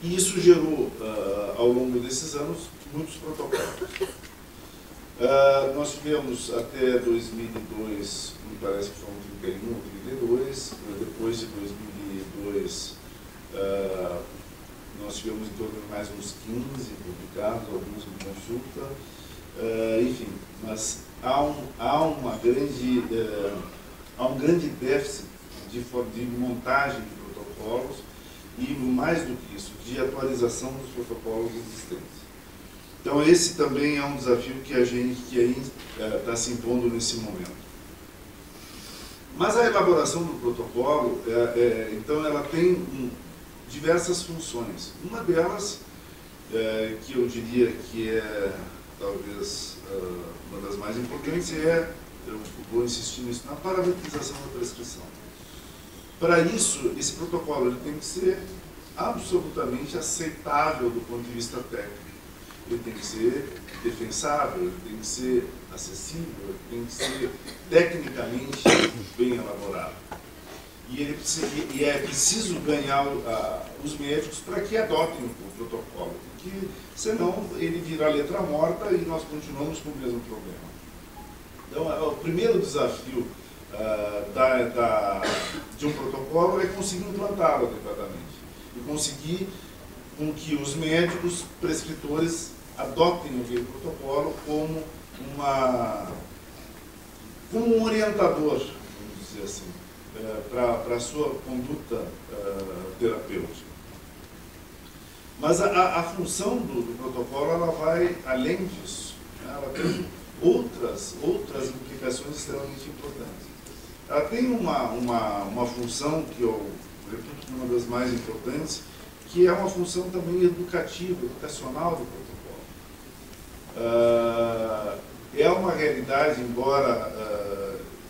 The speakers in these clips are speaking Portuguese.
E isso gerou, ao longo desses anos, muitos protocolos. Nós tivemos até 2002, me parece que foram 31 ou 32, depois de 2002 nós tivemos em torno de mais uns 15 publicados, alguns em consulta, enfim, mas há um grande déficit de montagem de protocolos e, mais do que isso, de atualização dos protocolos existentes. Então, esse também é um desafio que aí está se impondo nesse momento. Mas a elaboração do protocolo, então, ela tem diversas funções. Uma delas, que eu diria que é, talvez, uma das mais importantes, eu vou insistir nisso, na parametrização da prescrição. Para isso, esse protocolo ele tem que ser absolutamente aceitável do ponto de vista técnico. Ele tem que ser defensável, ele tem que ser acessível, ele tem que ser tecnicamente bem elaborado. E é preciso ganhar os médicos para que adotem o protocolo, porque senão ele vira letra morta e nós continuamos com o mesmo problema. Então, o primeiro desafio de um protocolo é conseguir implantá-lo adequadamente e conseguir com que os médicos prescritores adotem aquele protocolo como um orientador, vamos dizer assim, para a sua conduta terapêutica. Mas a função do protocolo ela vai além disso, né? Ela tem outras implicações extremamente importantes. Ela tem uma função que eu reputo como uma das mais importantes, que é uma função também educacional do protocolo. É uma realidade, embora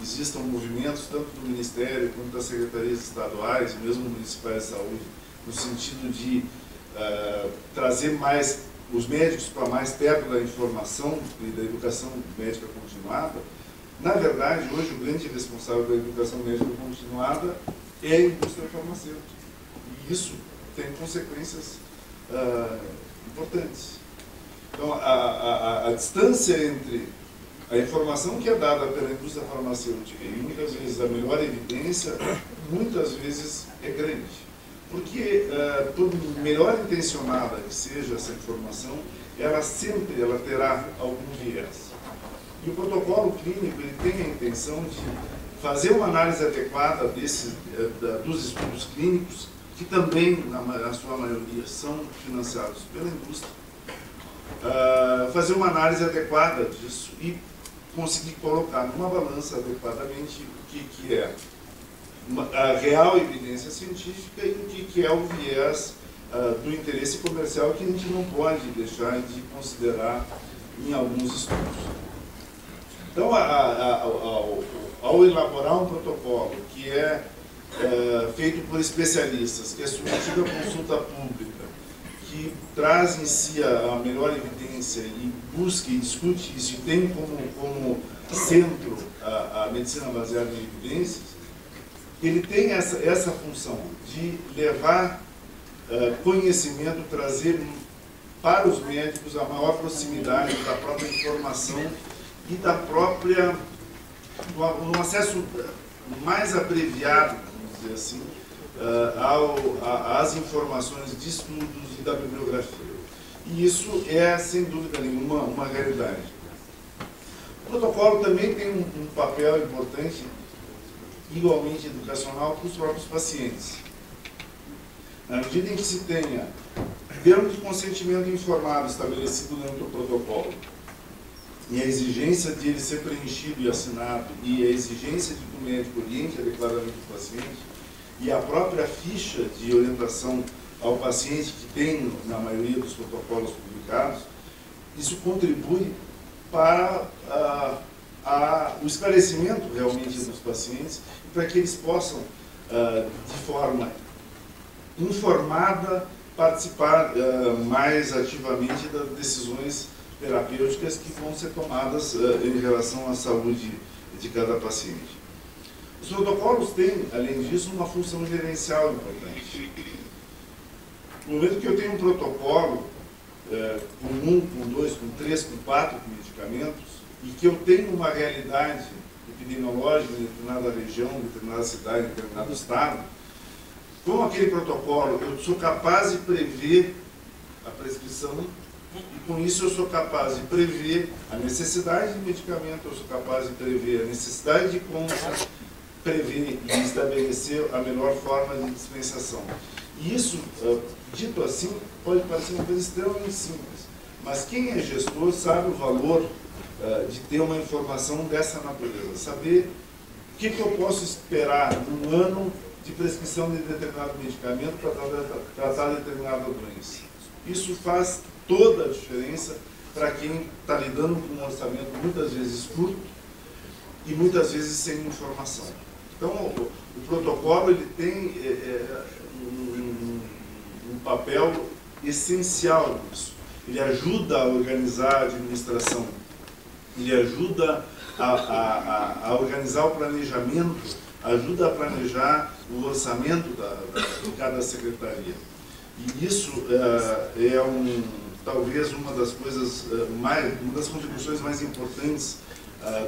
existam movimentos tanto do Ministério quanto das secretarias estaduais, mesmo municipais de saúde, no sentido de trazer os médicos para mais perto da informação e da educação médica continuada. Na verdade, hoje o grande responsável da educação médica continuada é a indústria farmacêutica. E isso tem consequências importantes. Então, a distância entre a informação que é dada pela indústria farmacêutica e muitas vezes a melhor evidência, muitas vezes é grande. Porque, por melhor intencionada que seja essa informação, ela terá algum viés. E o protocolo clínico ele tem a intenção de fazer uma análise adequada dos estudos clínicos, que também, na sua maioria, são financiados pela indústria, fazer uma análise adequada disso e conseguir colocar numa balança adequadamente o que é a real evidência científica e o que é o viés do interesse comercial, que a gente não pode deixar de considerar em alguns estudos. Então, ao elaborar um protocolo que é feito por especialistas, que é submetido à consulta pública, que traz em si a melhor evidência e busca e discute isso e tem como centro a medicina baseada em evidências, ele tem essa função de levar conhecimento, trazer para os médicos a maior proximidade da própria informação e um acesso mais abreviado, vamos dizer assim, às informações de estudos e da bibliografia. E isso é, sem dúvida nenhuma, uma realidade. O protocolo também tem um papel importante, igualmente educacional, para os próprios pacientes. Na medida em que se tenha termo de consentimento informado estabelecido dentro do protocolo, e a exigência de ele ser preenchido e assinado, e a exigência de que o médico oriente adequadamente o paciente, e a própria ficha de orientação ao paciente que tem na maioria dos protocolos publicados, isso contribui para o esclarecimento realmente dos pacientes, para que eles possam, de forma informada, participar mais ativamente das decisões terapêuticas que vão ser tomadas em relação à saúde de cada paciente. Os protocolos têm, além disso, uma função gerencial importante. No momento que eu tenho um protocolo com 1, com 2, com 3, com 4 medicamentos, e que eu tenho uma realidade epidemiológica em determinada região, em determinada cidade, em determinado estado, com aquele protocolo eu sou capaz de prever a prescrição, e com isso eu sou capaz de prever a necessidade de medicamento, eu sou capaz de prever a necessidade de compra, prever e estabelecer a melhor forma de dispensação. E isso, dito assim, pode parecer uma coisa extremamente simples, mas quem é gestor sabe o valor de ter uma informação dessa natureza, saber o que eu posso esperar num ano de prescrição de determinado medicamento para tratar determinada doença. Isso faz toda a diferença para quem está lidando com um orçamento muitas vezes curto e muitas vezes sem informação. Então, o protocolo ele tem um papel essencial nisso. Ele ajuda a organizar a administração, ele ajuda a organizar o planejamento, ajuda a planejar o orçamento de cada secretaria. E isso talvez uma das coisas uma das contribuições mais importantes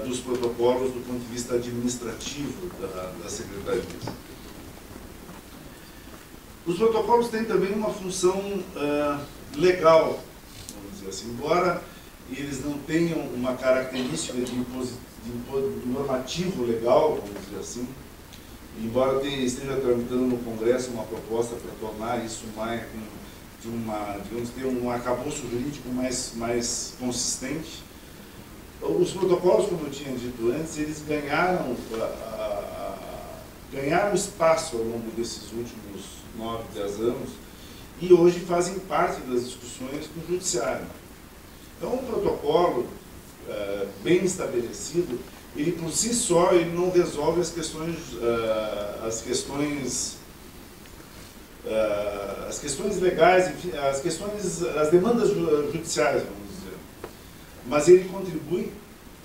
dos protocolos do ponto de vista administrativo das secretarias. Os protocolos têm também uma função legal, vamos dizer assim, embora eles não tenham uma característica de normativo legal, vamos dizer assim, embora esteja tramitando no Congresso uma proposta para tornar isso digamos, ter um arcabouço jurídico mais consistente. Os protocolos, como eu tinha dito antes, eles ganharam espaço ao longo desses últimos 9, 10 anos e hoje fazem parte das discussões do Judiciário. Então, um protocolo bem estabelecido, ele por si só ele não resolve as questões legais, enfim, as demandas judiciais, vamos dizer. Mas ele contribui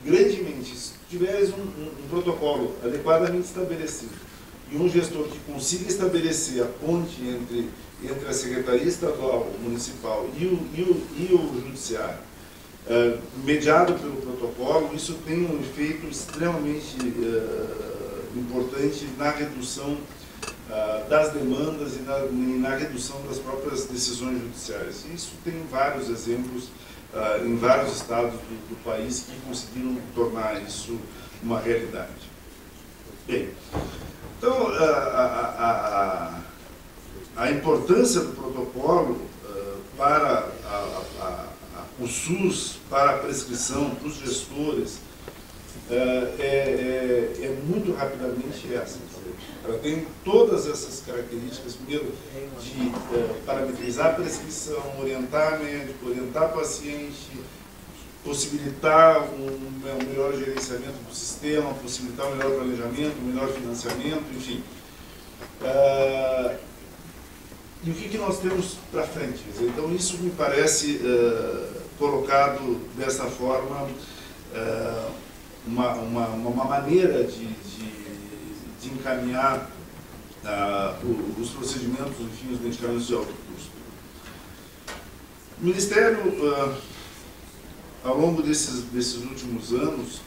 grandemente. Se tiveres um protocolo adequadamente estabelecido e um gestor que consiga estabelecer a ponte entre a Secretaria Estadual, Municipal e o Judiciário, mediado pelo protocolo, isso tem um efeito extremamente importante na redução das demandas e na redução das próprias decisões judiciais. E isso tem vários exemplos em vários estados do país que conseguiram tornar isso uma realidade. Bem, então a importância do protocolo para o SUS, para a prescrição, para os gestores, é muito rapidamente essa. Ela tem todas essas características, primeiro, de parametrizar a prescrição, orientar médico, orientar paciente, possibilitar um melhor gerenciamento do sistema, possibilitar um melhor planejamento, um melhor financiamento, enfim. E o que nós temos para frente? Então, isso me parece, colocado dessa forma, uma maneira de encaminhar os procedimentos, enfim, os medicamentos de alto custo. O Ministério, ao longo desses últimos anos,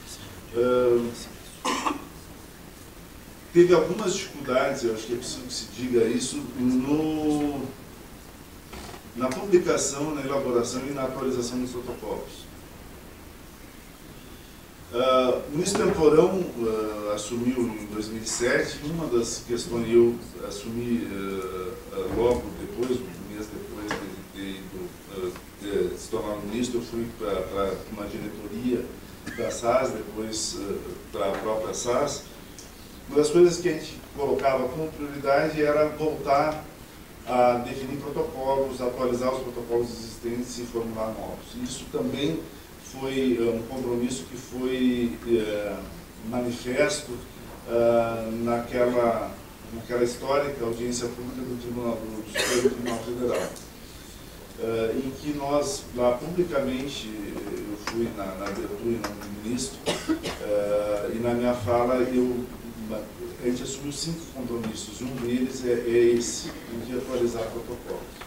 teve algumas dificuldades, eu acho que é preciso que se diga isso, na publicação, na elaboração e na atualização dos protocolos. O ministro Temporão assumiu em 2007, e uma das questões, eu assumi logo depois, um mês depois de se tornar ministro, eu fui para uma diretoria da SAS, depois para a própria SAS. Uma das coisas que a gente colocava como prioridade era voltar a definir protocolos, atualizar os protocolos existentes e formular novos. Isso também foi um compromisso que foi manifesto naquela histórica audiência pública do Supremo Tribunal Federal, em que nós, lá publicamente, eu fui na abertura em nome do ministro, e na minha fala a gente assumiu 5 compromissos, e um deles é esse, de atualizar protocolos.